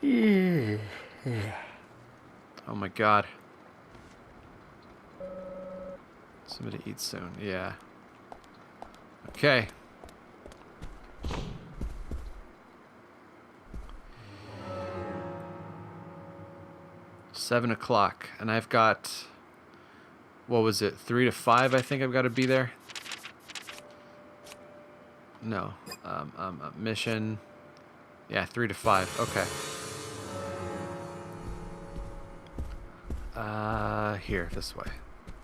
Oh my god. Somebody eat soon. Yeah. Okay. Seven o'clock, and I've got, what was it, 3 to 5? I think I've got to be there. No, mission. Yeah, 3 to 5. Okay. Here, this way,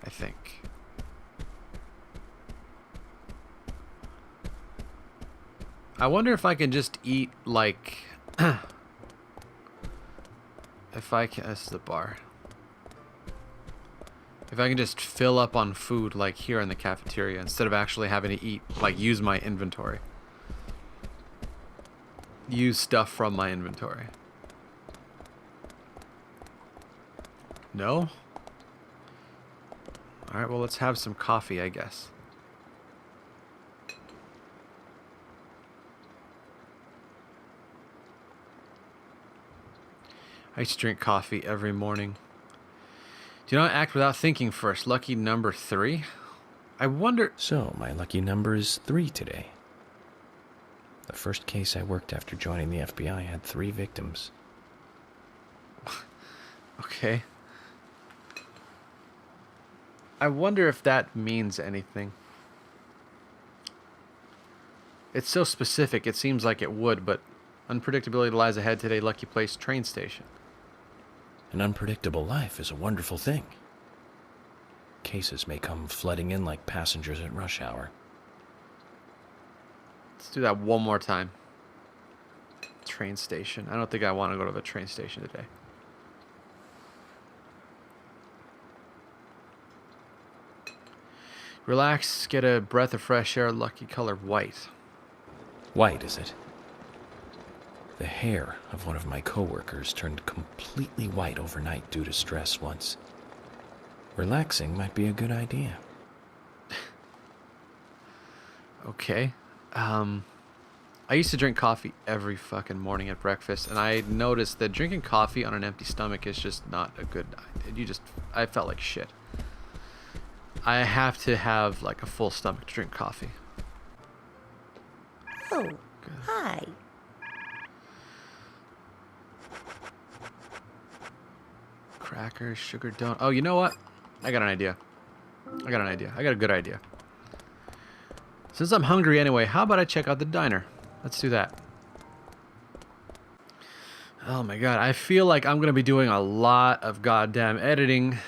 I think. I wonder if I can just eat, like, if I can, this is the bar. If I can just fill up on food, like here in the cafeteria, instead of actually having to eat, like use my inventory. Use stuff from my inventory. No? Alright, well, let's have some coffee, I guess. I used to drink coffee every morning. Do not act without thinking first. Lucky number 3? I wonder... So, my lucky number is 3 today. The first case I worked after joining the FBI had 3 victims. Okay. I wonder if that means anything. It's so specific, it seems like it would, but unpredictability lies ahead today. Lucky place, train station. An unpredictable life is a wonderful thing. Cases may come flooding in like passengers at rush hour. Let's do that one more time. Train station. I don't think I want to go to the train station today. Relax, get a breath of fresh air, lucky color white. White, is it? The hair of one of my coworkers turned completely white overnight due to stress once. Relaxing might be a good idea. Okay. I used to drink coffee every fucking morning at breakfast, and I noticed that drinking coffee on an empty stomach is just not a good idea. I felt like shit. I have to have like a full stomach to drink coffee. Oh, hi. Crackers, sugar donut. Oh, you know what? I got an idea. I got a good idea. Since I'm hungry anyway, how about I check out the diner? Let's do that. Oh my god, I feel like I'm going to be doing a lot of goddamn editing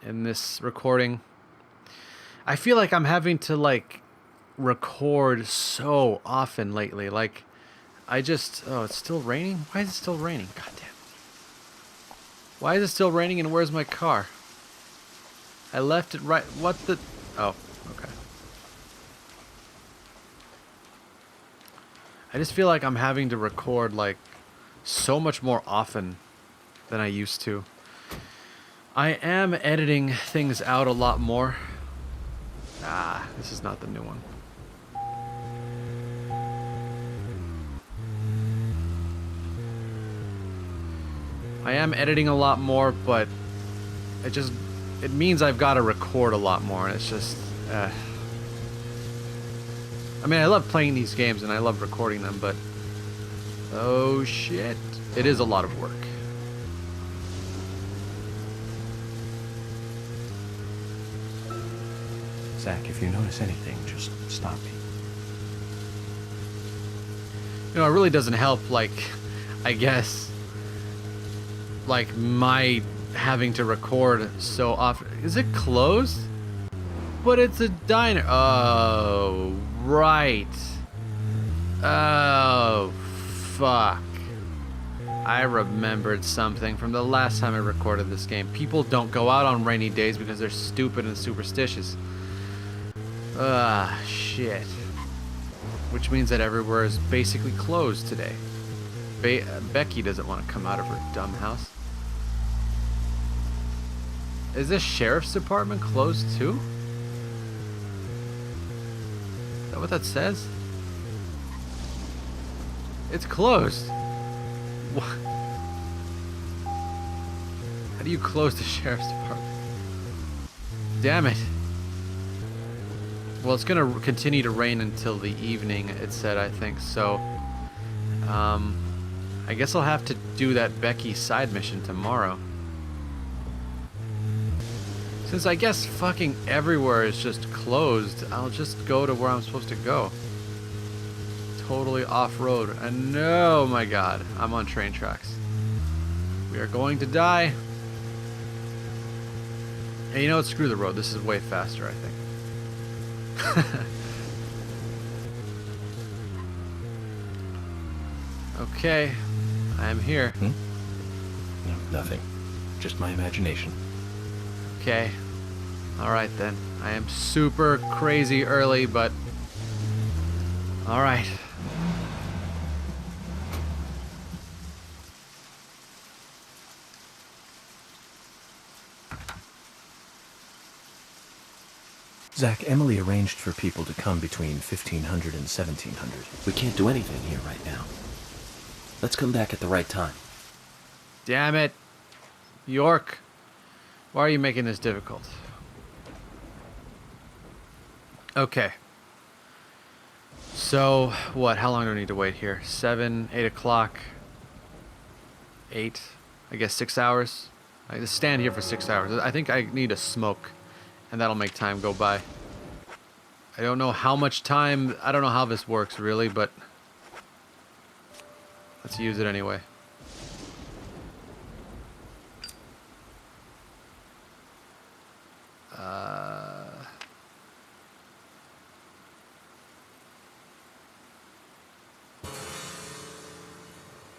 in this recording. I feel like I'm having to, like, record so often lately. Like, oh, it's still raining? Why is it still raining? God damn. Why is it still raining and where's my car? I left it right. What the? Oh, okay. I just feel like I'm having to record, like, so much more often than I used to. I am editing things out a lot more. Ah, this is not the new one. I am editing a lot more, but it means I've got to record a lot more, and it's just, I mean, I love playing these games, and I love recording them, but, oh shit, it is a lot of work. Zach, if you notice anything, just stop me. You know, it really doesn't help, like, I guess, like, my having to record so often. Is it closed? But it's a diner. Oh, right. Oh, fuck. I remembered something from the last time I recorded this game. People don't go out on rainy days because they're stupid and superstitious. Ah, shit. Which means that everywhere is basically closed today. Becky doesn't want to come out of her dumb house. Is the sheriff's department closed too? Is that what that says? It's closed. do you close the sheriff's department? Damn it. Well, it's gonna continue to rain until the evening, it said, I think. So, I guess I'll have to do that Becky side mission tomorrow. Since I guess fucking everywhere is just closed, I'll just go to where I'm supposed to go. Totally off-road. And no, my god, I'm on train tracks. We are going to die. Hey, you know what? Screw the road. This is way faster, I think. Okay, I am here. No, nothing. Just my imagination. Okay. Alright then. I am super crazy early, but... Alright. Zach, Emily arranged for people to come between 1500 and 1700. We can't do anything here right now. Let's come back at the right time. Damn it. York. Why are you making this difficult? Okay. So, what? How long do I need to wait here? 7, 8 o'clock. 8. I guess 6 hours. I just stand here for 6 hours. I think I need a smoke. And that'll make time go by. I don't know how much time. I don't know how this works really, but let's use it anyway.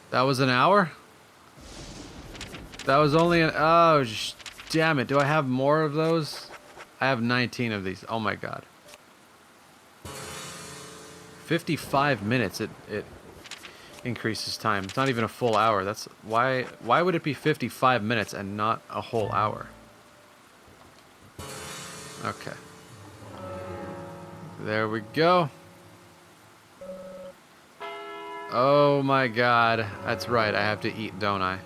That was an hour? That was only an... Oh, damn it. Do I have more of those? I have 19 of these. Oh my god. 55 minutes. It increases time. It's not even a full hour. That's why would it be 55 minutes and not a whole hour? Okay. There we go. Oh my god. That's right. I have to eat, don't I?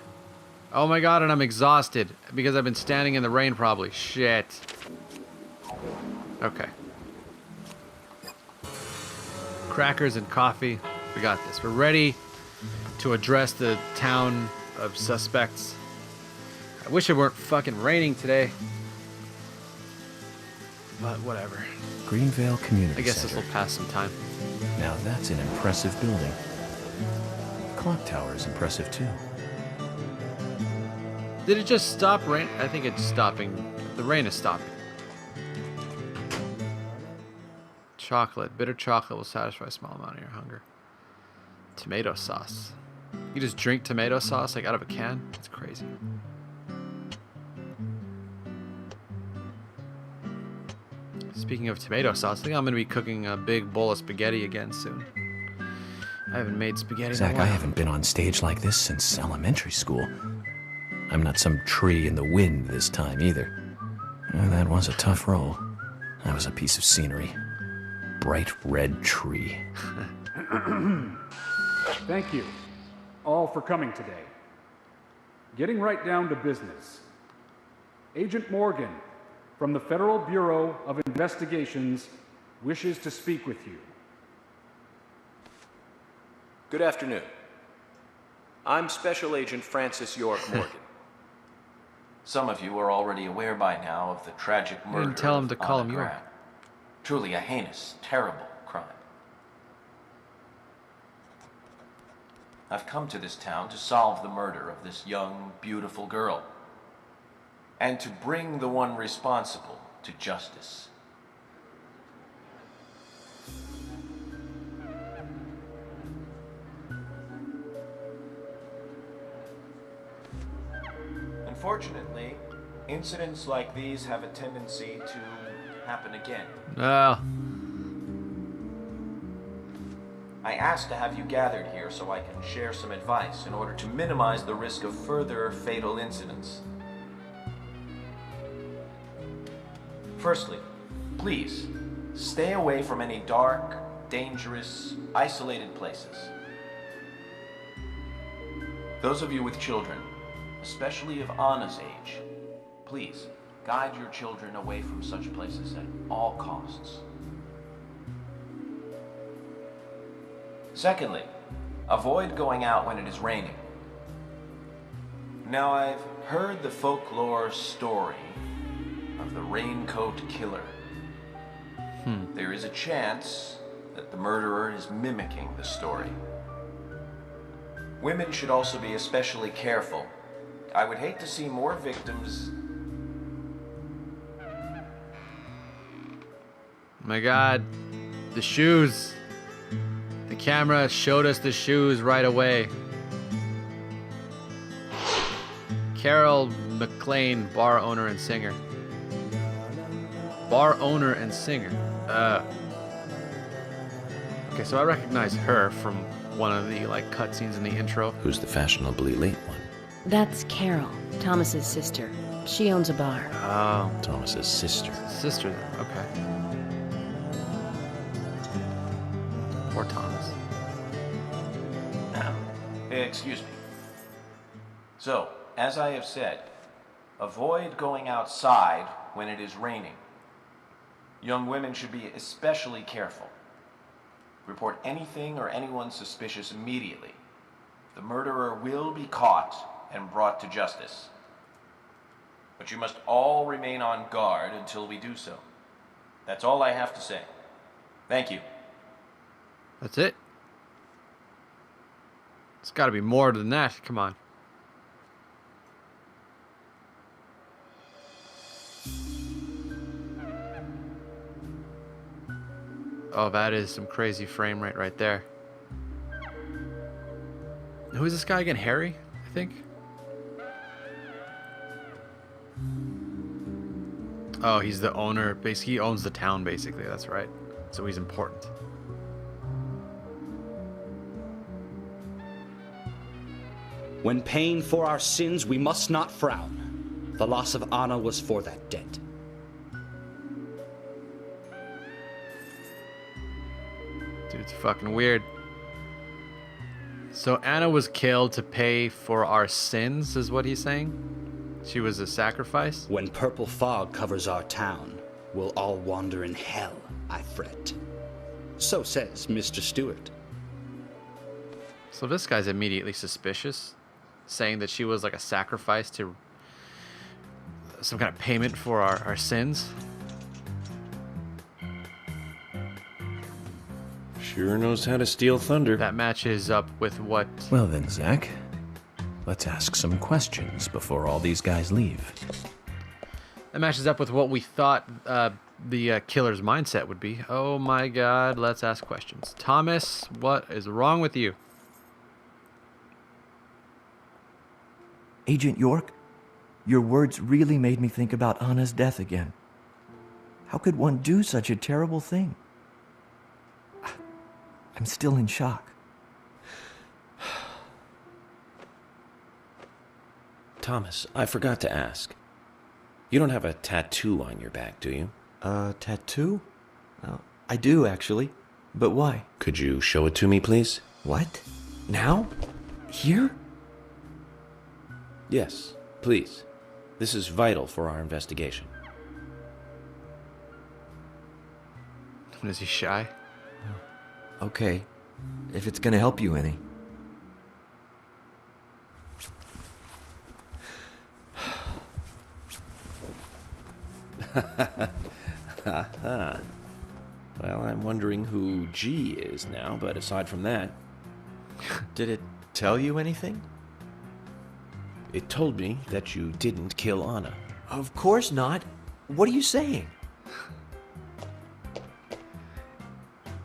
Oh my god, and I'm exhausted because I've been standing in the rain probably. Shit. Okay. Crackers and coffee. We got this. We're ready to address the town of suspects. I wish it weren't fucking raining today. But whatever. Greenvale Community I guess Center. this will pass some time. Now that's an impressive building. Clock tower is impressive too. Did it just stop rain? I think it's stopping. The rain is stopping. Chocolate. Bitter chocolate will satisfy a small amount of your hunger. Tomato sauce. You just drink tomato sauce like out of a can? That's crazy. Speaking of tomato sauce, I think I'm going to be cooking a big bowl of spaghetti again soon. I haven't made spaghetti Zach, in a I while. haven't been on stage like this since elementary school. I'm not some tree in the wind this time either. That was a tough role. That was a piece of scenery. Bright red tree. Thank you all for coming today. Getting right down to business. Agent Morgan from the Federal Bureau of Investigations wishes to speak with you. Good afternoon. I'm Special Agent Francis York Morgan. Some of you are already aware by now of the tragic murder didn't tell him of to call Anna him York. Graham. Truly a heinous, terrible crime. I've come to this town to solve the murder of this young, beautiful girl, and to bring the one responsible to justice. Unfortunately, incidents like these have a tendency to happen again. Oh. I asked to have you gathered here so I can share some advice in order to minimize the risk of further fatal incidents. Firstly, please, stay away from any dark, dangerous, isolated places. Those of you with children, especially of Anna's age. Please, guide your children away from such places at all costs. Secondly, avoid going out when it is raining. Now, I've heard the folklore story of the Raincoat Killer. There is a chance that the murderer is mimicking the story. Women should also be especially careful. I would hate to see more victims. My God, the shoes. The camera showed us the shoes right away. Carol McLean, bar owner and singer. Bar owner and singer. Okay, so I recognize her from one of the like cutscenes in the intro. Who's the fashionably late one? That's Carol, Thomas's sister. She owns a bar. Oh, Thomas's sister. sister then. Okay. Poor Thomas. Excuse me. So, as I have said, avoid going outside when it is raining. Young women should be especially careful. Report anything or anyone suspicious immediately. The murderer will be caught and brought to justice. But you must all remain on guard until we do so. That's all I have to say. Thank you. That's it? It's got to be more than that. Come on. Oh, that is some crazy frame rate right there. Who is this guy again? Harry, I think? Oh, he's the owner. Basically, he owns the town, basically. That's right. So he's important. When paying for our sins, we must not frown. The loss of Anna was for that debt. Dude's fucking weird. So Anna was killed to pay for our sins, is what he's saying? She was a sacrifice? When purple fog covers our town, we'll all wander in hell, I fret. So says Mr. Stewart. So this guy's immediately suspicious, saying that she was like a sacrifice to some kind of payment for our sins. Sure knows how to steal thunder. That matches up with what... Well then, Zach, let's ask some questions before all these guys leave. That matches up with what we thought the killer's mindset would be. Oh my God, let's ask questions. Thomas, what is wrong with you? Agent York, your words really made me think about Anna's death again. How could one do such a terrible thing? I'm still in shock. Thomas, I forgot to ask. You don't have a tattoo on your back, do you? Tattoo? I do, actually. But why? Could you show it to me, please? What? Now? Here? Yes, please. This is vital for our investigation. Is he shy? Okay, if it's gonna help you any. Well, I'm wondering who G is now, but aside from that... Did it tell you anything? It told me that you didn't kill Anna. Of course not. What are you saying?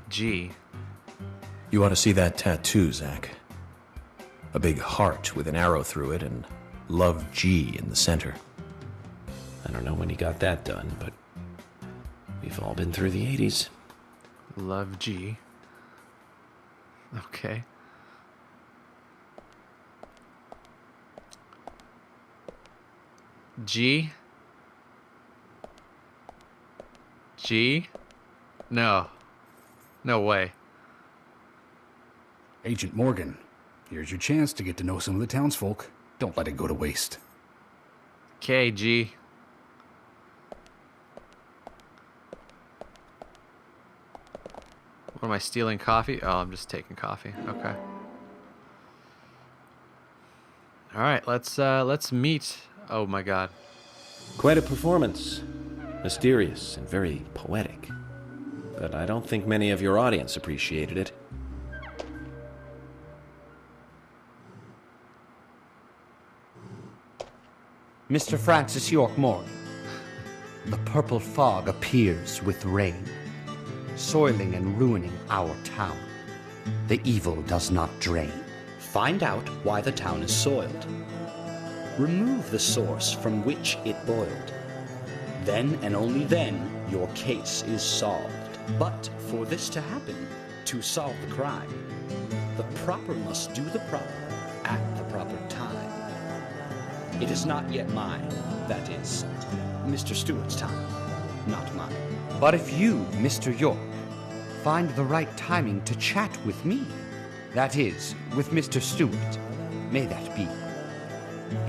G. You ought to see that tattoo, Zach. A big heart with an arrow through it and Love G in the center. I don't know when he got that done, but we've all been through the 80s. Love G. Okay. G? G? No. No way. Agent Morgan, here's your chance to get to know some of the townsfolk. Don't let it go to waste. KG. What am I stealing? Coffee? Oh, I'm just taking coffee. Okay. All right, let's meet. Oh my God. Quite a performance. Mysterious and very poetic. But I don't think many of your audience appreciated it. Mr. Francis York Morgan, the purple fog appears with rain, soiling and ruining our town. The evil does not drain. Find out why the town is soiled. Remove the source from which it boiled. Then and only then your case is solved. But for this to happen, to solve the crime, the proper must do the proper at the proper time. It is not yet mine, that is, Mr. Stewart's time, not mine. But if you, Mr. York, find the right timing to chat with me, that is, with Mr. Stewart, may that be.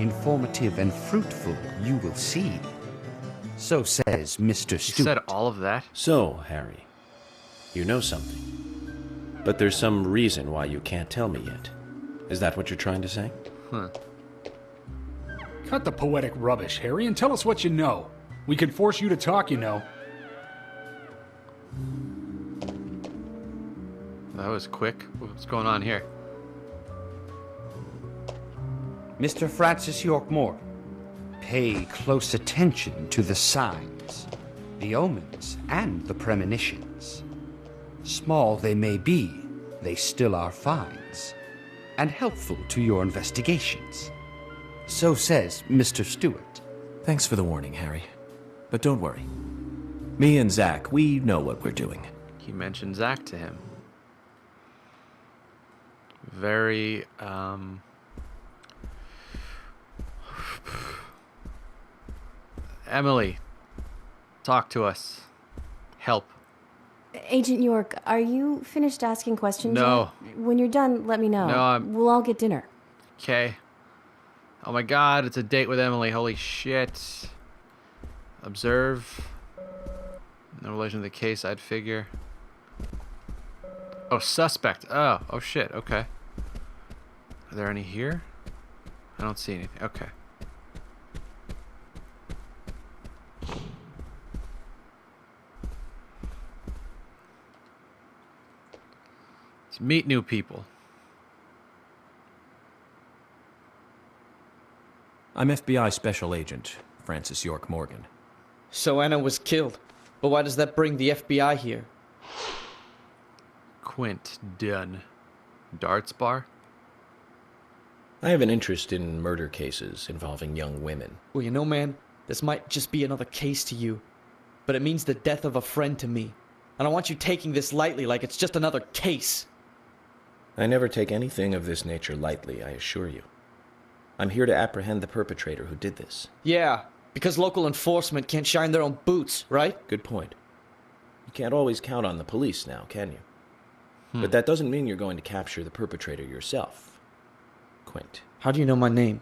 Informative and fruitful you will see. So says Mr. You Stewart. said all of that? So, Harry, you know something. But there's some reason why you can't tell me yet. Is that what you're trying to say? Huh. Cut the poetic rubbish, Harry, and tell us what you know. We can force you to talk, you know. That was quick. What's going on here? Mr. Francis York Morgan, pay close attention to the signs, the omens, and the premonitions. Small they may be, they still are finds, and helpful to your investigations. So says Mr. Stewart. Thanks for the warning, Harry. But don't worry. Me and Zach, we know what we're doing. He mentioned Zach to him. Very, Emily, talk to us. Help. Agent York, are you finished asking questions No. yet? When you're done, let me know. No, We'll all get dinner. Okay. Oh my God, it's a date with Emily. Holy shit. Observe. No relation to the case, I'd figure. Oh, suspect. Oh shit. Okay. Are there any here? I don't see anything. Okay. Let's meet new people. I'm FBI Special Agent Francis York Morgan. So Anna was killed. But why does that bring the FBI here? Quint Dunn. Darts bar? I have an interest in murder cases involving young women. Well, you know, man, this might just be another case to you. But it means the death of a friend to me. I don't want you taking this lightly like it's just another case. I never take anything of this nature lightly, I assure you. I'm here to apprehend the perpetrator who did this. Yeah, because local enforcement can't shine their own boots, right? Good point. You can't always count on the police now, can you? But that doesn't mean you're going to capture the perpetrator yourself, Quint. How do you know my name?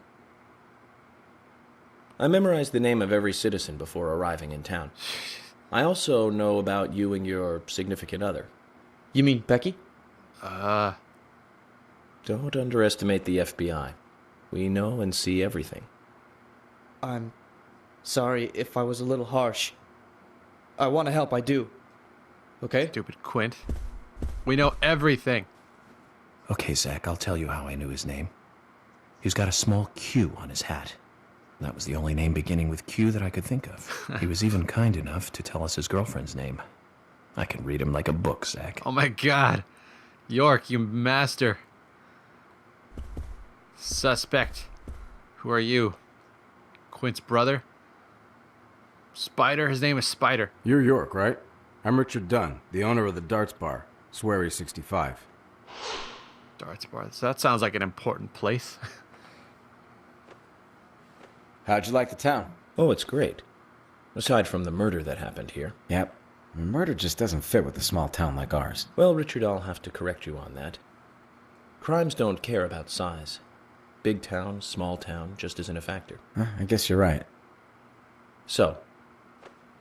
I memorized the name of every citizen before arriving in town. I also know about you and your significant other. You mean Becky? Don't underestimate the FBI. We know and see everything. I'm sorry if I was a little harsh. I want to help, I do. Okay? Stupid Quint. We know everything. Okay, Zach, I'll tell you how I knew his name. He's got a small Q on his hat. That was the only name beginning with Q that I could think of. He was even kind enough to tell us his girlfriend's name. I can read him like a book, Zach. Oh my God. York, you master. Suspect. Who are you? Quint's brother? Spider? His name is Spider. You're York, right? I'm Richard Dunn, the owner of the Darts Bar, Swery 65. Darts bar. So that sounds like an important place. How'd you like the town? Oh, it's great. Aside from the murder that happened here. Yep. Murder just doesn't fit with a small town like ours. Well, Richard, I'll have to correct you on that. Crimes don't care about size. big town, small town, just isn't a factor. I guess you're right. So,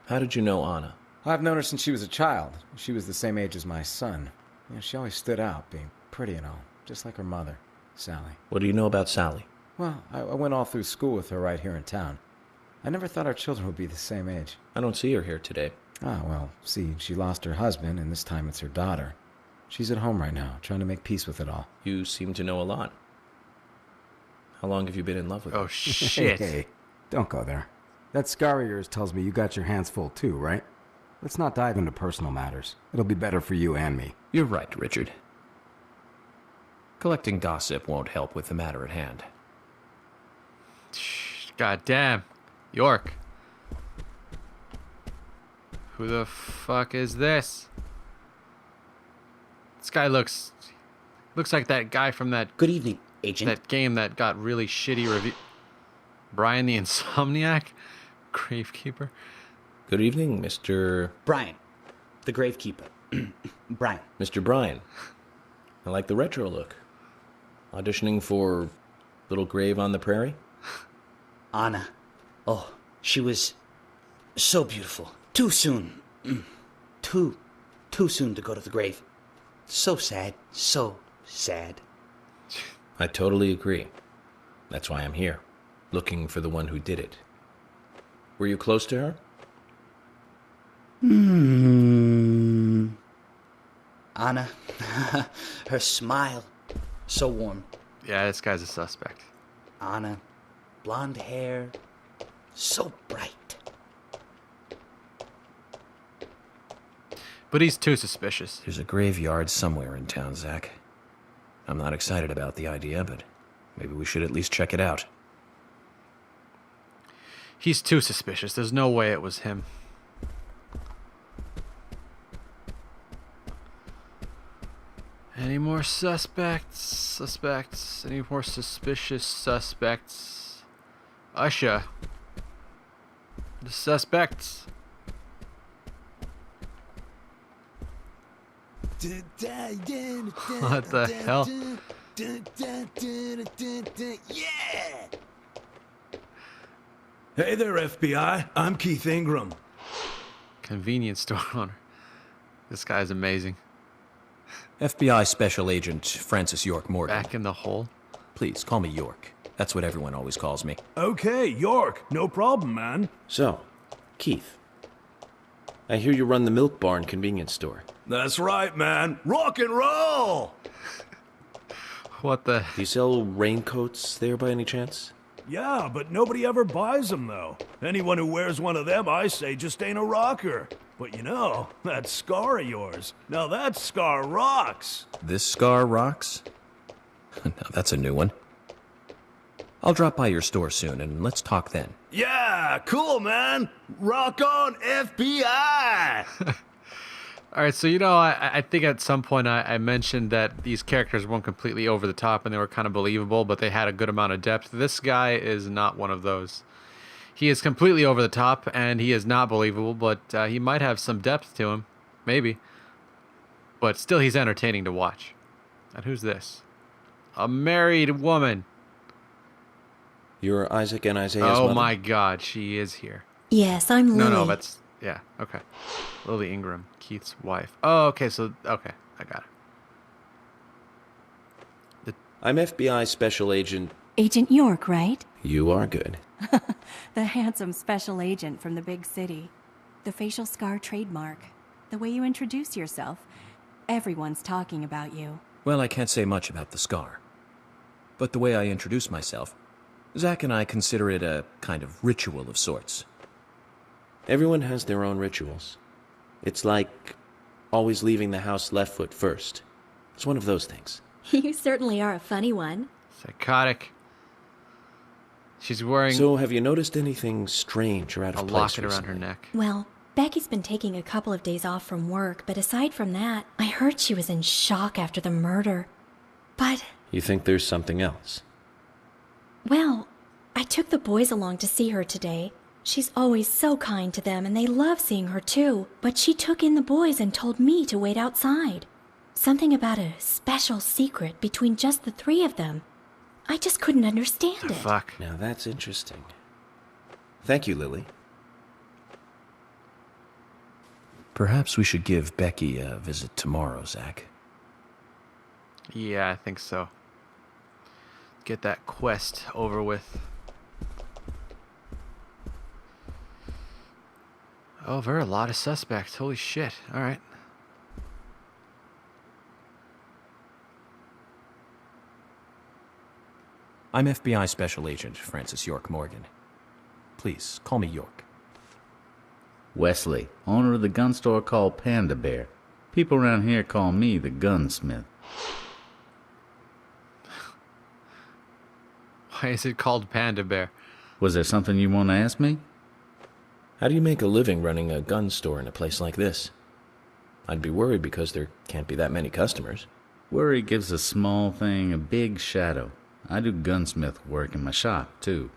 how did you know Anna? I've known her since she was a child. She was the same age as my son. She always stood out, being pretty and all, just like her mother, Sally. What do you know about Sally? Well, I went all through school with her right here in town. I never thought our children would be the same age. I don't see her here today. Ah, well, see, she lost her husband, and this time it's her daughter. She's at home right now, trying to make peace with it all. You seem to know a lot. How long have you been in love with her? Oh, shit. Hey, don't go there. That scar of yours tells me you got your hands full too, right? Let's not dive into personal matters. It'll be better for you and me. You're right, Richard. Collecting gossip won't help with the matter at hand. God damn. York. Who the fuck is this? This guy looks like that guy from that Good evening, Agent. that game that got really shitty review. Brian the Insomniac? Gravekeeper? Good evening, Mr. Brian, the gravekeeper. Brian. Mr. Brian. I like the retro look. Auditioning for Little Grave on the Prairie? Anna. Oh, she was so beautiful. Too soon. Too soon to go to the grave. So sad. So sad. I totally agree. That's why I'm here, looking for the one who did it. Were you close to her? Anna. Her smile. So warm. Yeah, this guy's a suspect. Anna. Blonde hair. So bright. But he's too suspicious. There's a graveyard somewhere in town, Zach. I'm not excited about the idea, but maybe we should at least check it out. He's too suspicious. There's no way it was him. Any more suspects? Any more suspicious suspects? Ushah. The suspects. What the hell? Yeah! Hey there, FBI. I'm Keith Ingram. Convenience store owner. This guy's amazing. FBI Special Agent Francis York Morgan. Back in the hole? Please, call me York. That's what everyone always calls me. Okay, York. No problem, man. So, Keith, I hear you run the Milk Barn convenience store. That's right, man. Rock and roll! What the? Do you sell raincoats there by any chance? Yeah, but nobody ever buys them, though. Anyone who wears one of them, I say, just ain't a rocker. But you know, that scar of yours, now that scar rocks. This scar rocks? Now that's a new one. I'll drop by your store soon, and let's talk then. Yeah, cool, man. Rock on, FBI! All right, so I think at some point I mentioned that these characters weren't completely over the top and they were kind of believable, but they had a good amount of depth. This guy is not one of those. He is completely over the top and he is not believable, but he might have some depth to him, maybe. But still, he's entertaining to watch. And who's this? A married woman. You're Isaac and Isaiah's mother? mother? My God, she is here. Yes, I'm Lily. No, that's... Yeah, okay. Lilly Ingram, Keith's wife. Oh, okay, okay, I got it. I'm FBI Special Agent... Agent York, right? You are good. The handsome special agent from the big city. The facial scar trademark. The way you introduce yourself. Everyone's talking about you. Well, I can't say much about the scar. But the way I introduce myself, Zach and I consider it a kind of ritual of sorts. Everyone has their own rituals. It's like always leaving the house left foot first. It's one of those things. You certainly are a funny one. Psychotic. She's wearing... So, have you noticed anything strange or out of a place locket recently? around her neck? Well, Becky's been taking a couple of days off from work, but aside from that, I heard she was in shock after the murder. But... You think there's something else? Well, I took the boys along to see her today. She's always so kind to them, and they love seeing her too. But she took in the boys and told me to wait outside. Something about a special secret between just the three of them. I just couldn't understand The it. fuck? Now that's interesting. Thank you, Lilly. Perhaps we should give Becky a visit tomorrow, Zach. Yeah, I think so. Get that quest over with. Oh, there are a lot of suspects. Holy shit. Alright. I'm FBI Special Agent Francis York Morgan. Please, call me York. Wesley, owner of the gun store called Panda Bear. People around here call me the Gunsmith. Why is it called Panda Bear? Was there something you want to ask me? How do you make a living running a gun store in a place like this? I'd be worried because there can't be that many customers. Worry gives a small thing a big shadow. I do gunsmith work in my shop, too.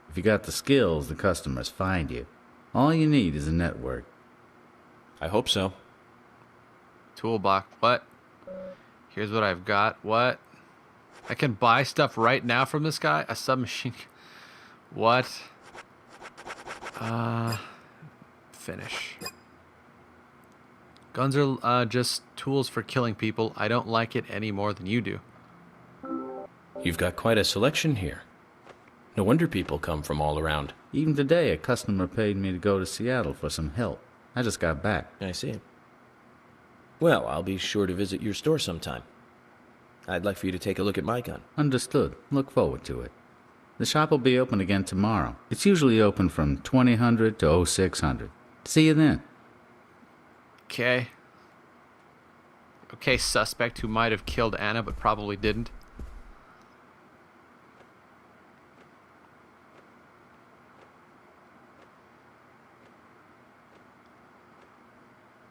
If you got the skills, the customers find you. All you need is a network. I hope so. Toolbox. What? Here's what I've got. What? I can buy stuff right now from this guy? A submachine. What? Finish. Guns are just tools for killing people. I don't like it any more than you do. You've got quite a selection here. No wonder people come from all around. Even today, a customer paid me to go to Seattle for some help. I just got back. I see. Well, I'll be sure to visit your store sometime. I'd like for you to take a look at my gun. Understood. Look forward to it. The shop will be open again tomorrow. It's usually open from 2000 to 0600. See you then. Okay. Okay, suspect who might have killed Anna but probably didn't.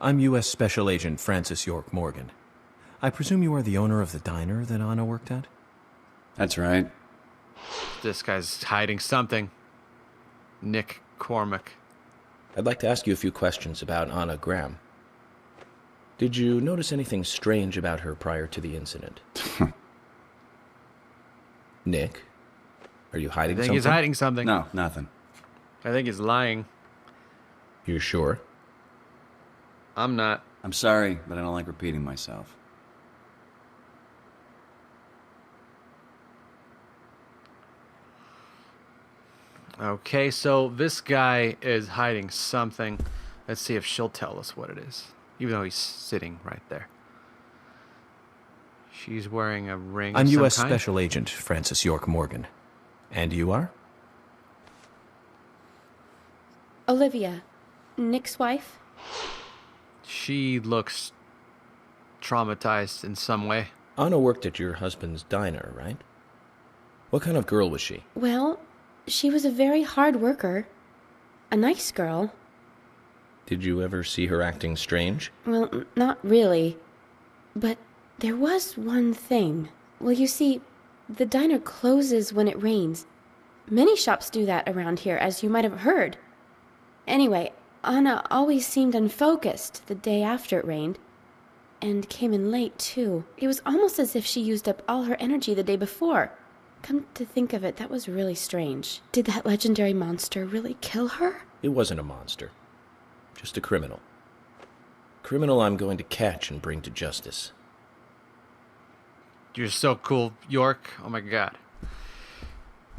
I'm U.S. Special Agent Francis York Morgan. I presume you are the owner of the diner that Anna worked at? That's right. This guy's hiding something. Nick Cormack. I'd like to ask you a few questions about Anna Graham. Did you notice anything strange about her prior to the incident? Nick, are you hiding I think something? he's hiding something. No, nothing. I think he's lying. You're sure? I'm not. I'm sorry, but I don't like repeating myself. Okay, so this guy is hiding something. Let's see if she'll tell us what it is. Even though he's sitting right there. She's wearing a ring. I'm of some U.S. kind. Special Agent Francis York Morgan. And you are? Olivia, Nick's wife? She looks traumatized in some way. Anna worked at your husband's diner, right? What kind of girl was she? Well, she was a very hard worker. A nice girl. Did you ever see her acting strange? Well, not really. But there was one thing. Well, you see, the diner closes when it rains. Many shops do that around here, as you might have heard. Anyway, Anna always seemed unfocused the day after it rained. And came in late, too. It was almost as if she used up all her energy the day before. Come to think of it, that was really strange. Did that legendary monster really kill her? It wasn't a monster. Just a criminal. Criminal I'm going to catch and bring to justice. You're so cool, York. Oh my god.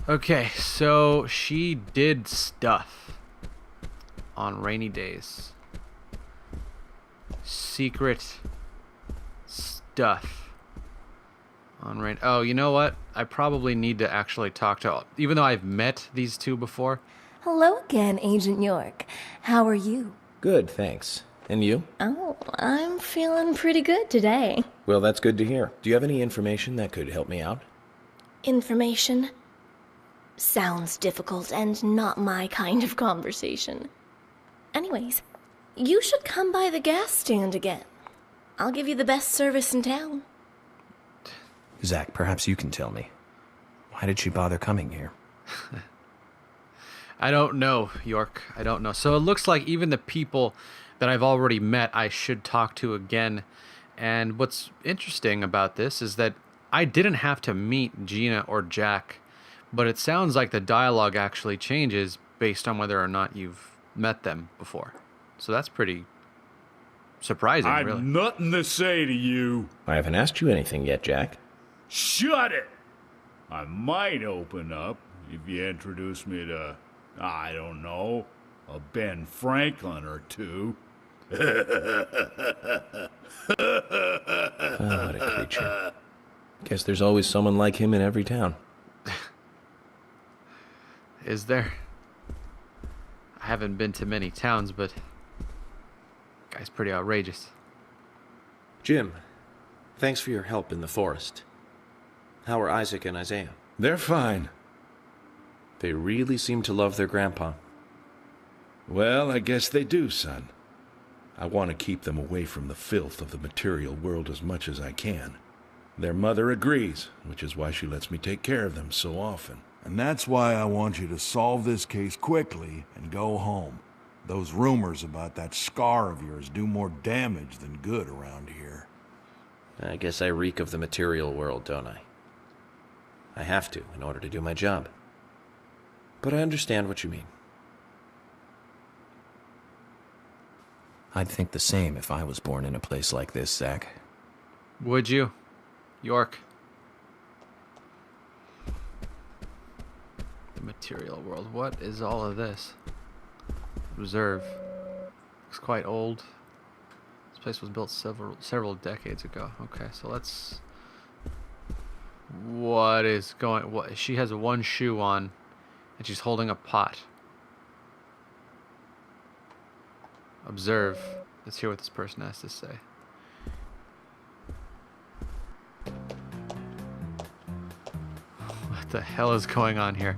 Okay, so she did stuff on rainy days. Secret stuff on rain. Oh, you know what? I probably need to actually talk to, even though I've met these two before. Hello again, Agent York. How are you? Good, thanks. And you? Oh, I'm feeling pretty good today. Well, that's good to hear. Do you have any information that could help me out? Information? Sounds difficult and not my kind of conversation. Anyways, you should come by the gas stand again. I'll give you the best service in town. Zach, perhaps you can tell me. Why did she bother coming here? I don't know, York. I don't know. So it looks like even the people that I've already met, I should talk to again. And what's interesting about this is that I didn't have to meet Gina or Jack, but it sounds like the dialogue actually changes based on whether or not you've met them before. So that's pretty surprising, I've really. nothing to say to you. I haven't asked you anything yet, Jack. Shut it! I might open up if you introduce me to, I don't know, a Ben Franklin or two. Oh, what a creature. Guess there's always someone like him in every town. Is there? I haven't been to many towns, but guy's pretty outrageous. Jim, thanks for your help in the forest. How are Isaac and Isaiah? They're fine. They really seem to love their grandpa. Well, I guess they do, son. I want to keep them away from the filth of the material world as much as I can. Their mother agrees, which is why she lets me take care of them so often. And that's why I want you to solve this case quickly and go home. Those rumors about that scar of yours do more damage than good around here. I guess I reek of the material world, don't I? I have to, in order to do my job. But I understand what you mean. I'd think the same if I was born in a place like this, Zach. Would you? York. The material world. What is all of this? Reserve. Looks quite old. This place was built several decades ago. Okay, so let's... What is going... What? She has one shoe on, and she's holding a pot. Observe. Let's hear what this person has to say. What the hell is going on here?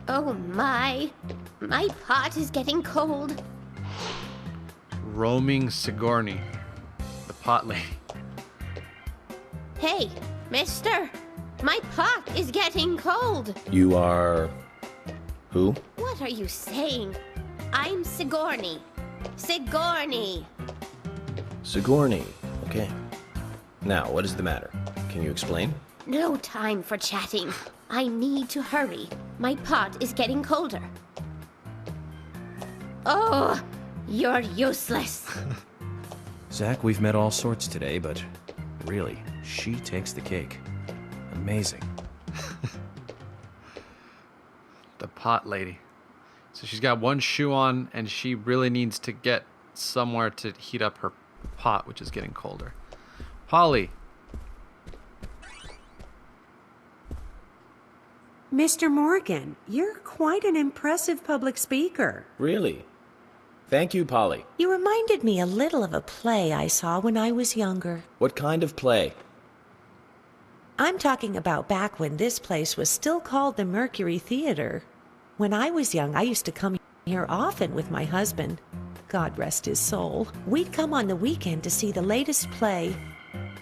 Oh my pot is getting cold. Roaming Sigourney, the pot lady. Hey, mister, my pot is getting cold. You are... who? What are you saying? I'm Sigourney. Sigourney. Sigourney. Okay. Now, what is the matter? Can you explain? No time for chatting. I need to hurry. My pot is getting colder. Oh, you're useless. Zach, we've met all sorts today, but really, she takes the cake. Amazing. The pot lady. So she's got one shoe on, and she really needs to get somewhere to heat up her pot, which is getting colder. Polly. Mr. Morgan, you're quite an impressive public speaker. Really? Thank you, Polly. You reminded me a little of a play I saw when I was younger. What kind of play? I'm talking about back when this place was still called the Mercury Theater. When I was young, I used to come here often with my husband. God rest his soul. We'd come on the weekend to see the latest play.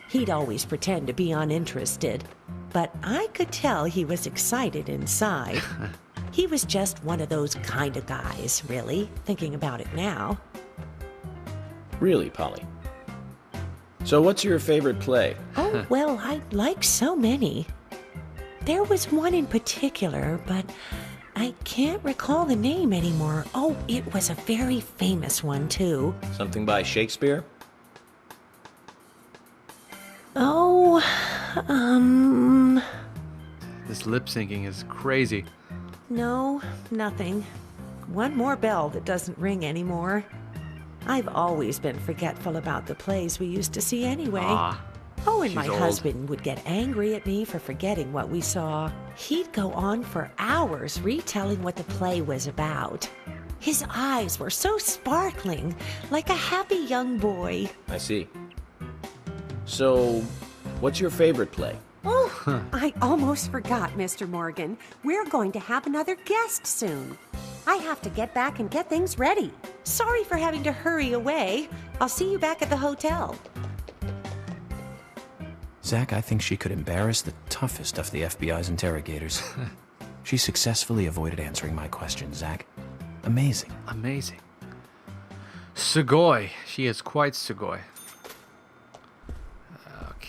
He'd always pretend to be uninterested, but I could tell he was excited inside. He was just one of those kind of guys, really, thinking about it now. Really, Polly? So what's your favorite play? Oh, well, I like so many. There was one in particular, but I can't recall the name anymore. Oh, it was a very famous one, too. Something by Shakespeare? Oh, This lip syncing is crazy. no, nothing. One more bell that doesn't ring anymore. I've always been forgetful about the plays we used to see anyway. Oh, and my she's old. husband would get angry at me for forgetting what we saw. He'd go on for hours retelling what the play was about. His eyes were so sparkling, like a happy young boy. I see. So, what's your favorite play? Oh, I almost forgot, Mr. Morgan. We're going to have another guest soon. I have to get back and get things ready. Sorry for having to hurry away. I'll see you back at the hotel. Zach, I think she could embarrass the toughest of the FBI's interrogators. She successfully avoided answering my question, Zach. Amazing. Amazing. Sugoi. She is quite Sugoi.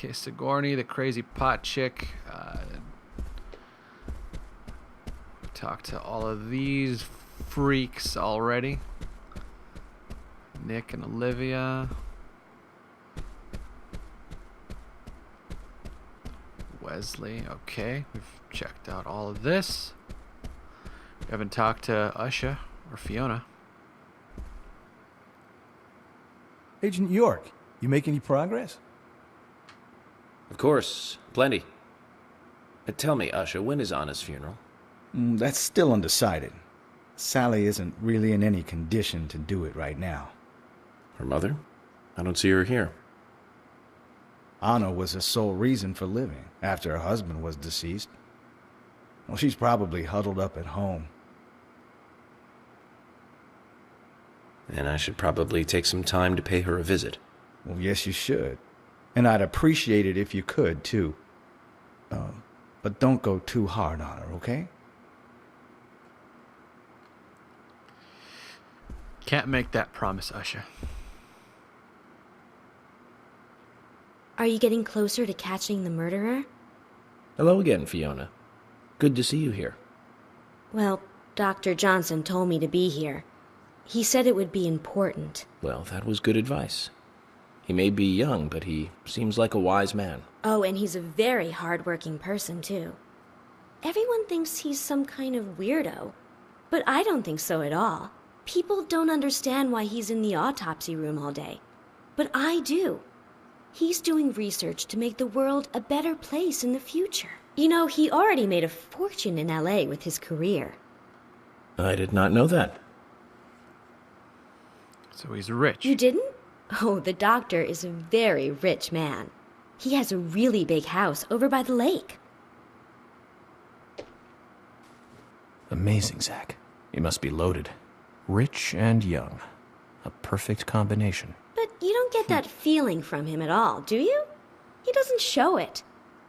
Okay, Sigourney, the crazy pot chick. Talked to all of these freaks already. Nick and Olivia. Wesley, okay. We've checked out all of this. We haven't talked to Ushah or Fiona. Agent York, you make any progress? Of course, plenty. Tell me, Ushah, when is Anna's funeral? That's still undecided. Sally isn't really in any condition to do it right now. Her mother? I don't see her here. Anna was her sole reason for living after her husband was deceased. Well, she's probably huddled up at home. And I should probably take some time to pay her a visit. Well, yes, you should. And I'd appreciate it if you could, too. But don't go too hard on her, okay? Can't make that promise, Ushah. Are you getting closer to catching the murderer? Hello again, Fiona. Good to see you here. Well, Dr. Johnson told me to be here. He said it would be important. Well, that was good advice. He may be young, but he seems like a wise man. Oh, and he's a very hard-working person, too. Everyone thinks he's some kind of weirdo, but I don't think so at all. People don't understand why he's in the autopsy room all day, but I do. He's doing research to make the world a better place in the future. You know, he already made a fortune in LA with his career. I did not know that. So he's rich. You didn't? Oh, the doctor is a very rich man. He has a really big house over by the lake. Amazing, Zach. You must be loaded. Rich and young. A perfect combination. But you don't get that feeling from him at all, do you? He doesn't show it.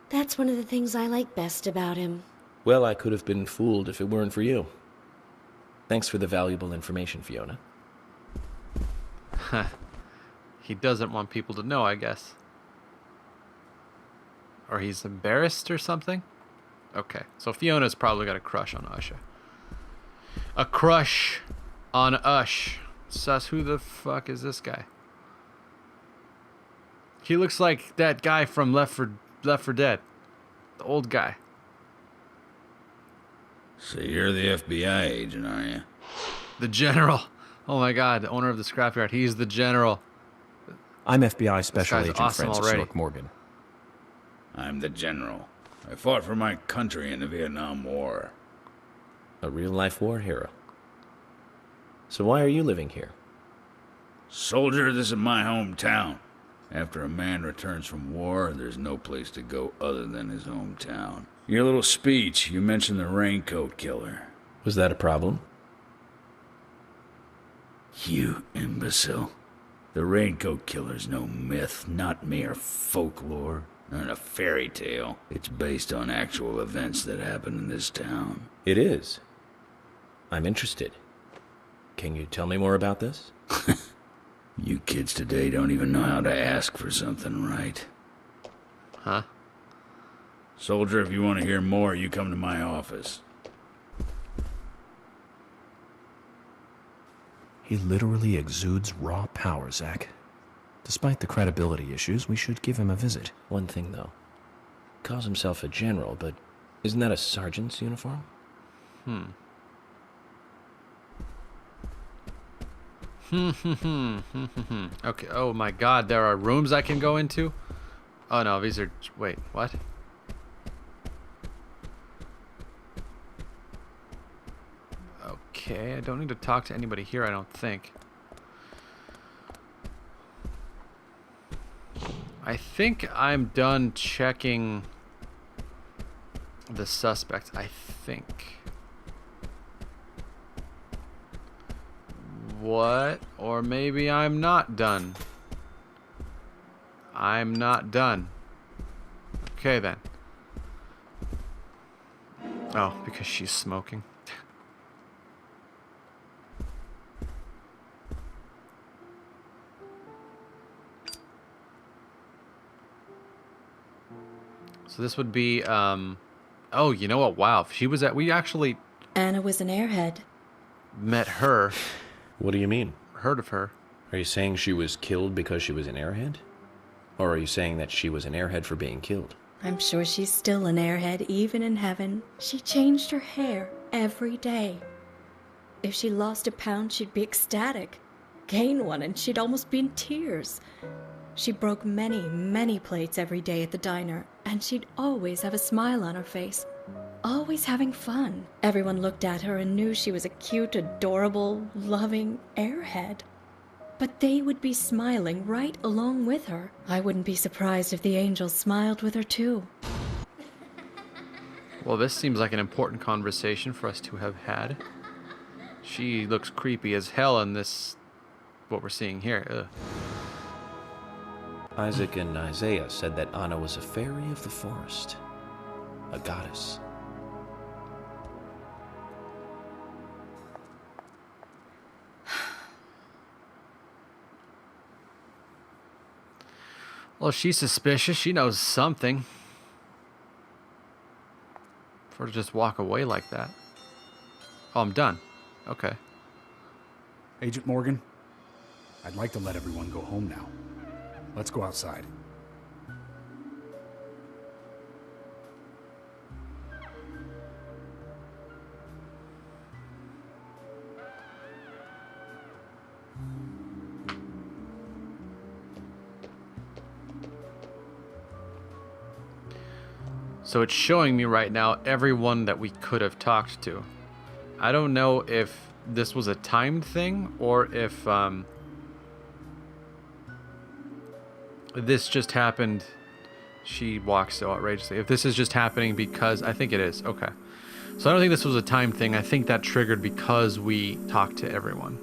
That's one of the things I like best about him. Well, I could have been fooled if it weren't for you. Thanks for the valuable information, Fiona. He doesn't want people to know, I guess. Or he's embarrassed or something? Okay, so Fiona's probably got a crush on Ushah. A crush on Ush. Sus, who the fuck is this guy? He looks like that guy from Left 4 Dead. The old guy. So you're the FBI agent, are you? The general. Oh my god, the owner of the scrapyard. He's the general. I'm FBI Special This guy's Agent awesome Francis already. York Morgan. I'm the general. I fought for my country in the Vietnam War. A real-life war hero. So why are you living here? Soldier, this is my hometown. After a man returns from war, there's no place to go other than his hometown. Your little speech, you mentioned the raincoat killer. Was that a problem? You imbecile. The raincoat killer's no myth, not mere folklore, not a fairy tale. It's based on actual events that happened in this town. It is. I'm interested. Can you tell me more about this? You kids today don't even know how to ask for something right. Huh? Soldier, if you want to hear more, you come to my office. He literally exudes raw power, Zach. Despite the credibility issues, we should give him a visit. One thing, though. Calls himself a general, but isn't that a sergeant's uniform? Okay, oh my god, there are rooms I can go into? Oh no, these are... Wait, what? Okay, I don't need to talk to anybody here, I don't think. I think I'm done checking the suspects, I think. What? Or maybe I'm not done. I'm not done. Okay then. Oh, because she's smoking. So this would be, oh, you know what? Wow. We actually Anna was an airhead. met her. What do you mean? Heard of her. Are you saying she was killed because she was an airhead? Or are you saying that she was an airhead for being killed? I'm sure she's still an airhead, even in heaven. She changed her hair every day. If she lost a pound, she'd be ecstatic. Gain one, and she'd almost be in tears. She broke many, many plates every day at the diner, and she'd always have a smile on her face. Always having fun. Everyone looked at her and knew she was a cute, adorable, loving airhead. But they would be smiling right along with her. I wouldn't be surprised if the angels smiled with her too. Well, this seems like an important conversation for us to have had. She looks creepy as hell in this, what we're seeing here. Ugh. Isaac and Isaiah said that Anna was a fairy of the forest, a goddess. Well, she's suspicious. She knows something. For her to just walk away like that. Oh, I'm done. Okay. Agent Morgan, I'd like to let everyone go home now. Let's go outside. So it's showing me right now everyone that we could have talked to. I don't know if this was a timed thing or if this just happened. She walks so outrageously. If this is just happening because I think it is. Okay. So I don't think this was a time thing. I think that triggered because we talked to everyone.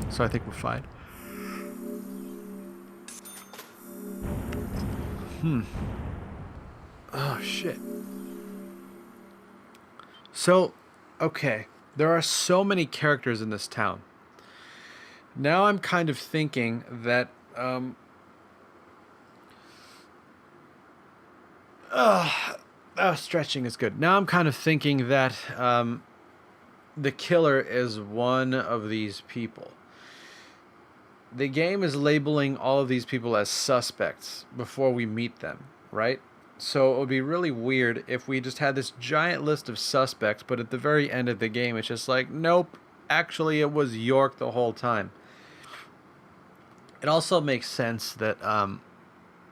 So I think we're fine. Oh, shit. So, okay. There are so many characters in this town. Now I'm kind of thinking that, stretching is good. Now I'm kind of thinking that, the killer is one of these people. The game is labeling all of these people as suspects before we meet them, right? So it would be really weird if we just had this giant list of suspects, but at the very end of the game, it's just like, nope, actually it was York the whole time. It also makes sense that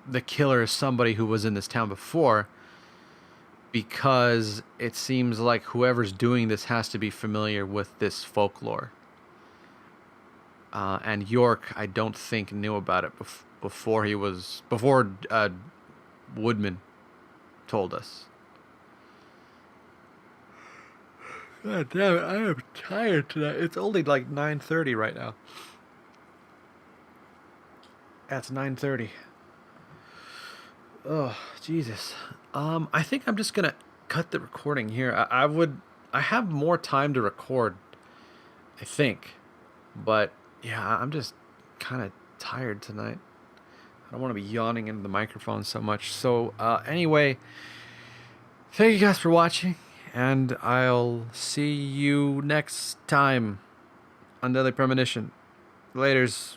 the killer is somebody who was in this town before, because it seems like whoever's doing this has to be familiar with this folklore. And York, I don't think, knew about it before Woodman told us. God damn it, I am tired tonight. It's only like 9:30 right now. That's 9:30. Oh, Jesus. I think I'm just gonna cut the recording here. I have more time to record, I think. But yeah, I'm just kind of tired tonight. I don't want to be yawning into the microphone so much. So anyway, thank you guys for watching, and I'll see you next time on Daily Premonition. Laters.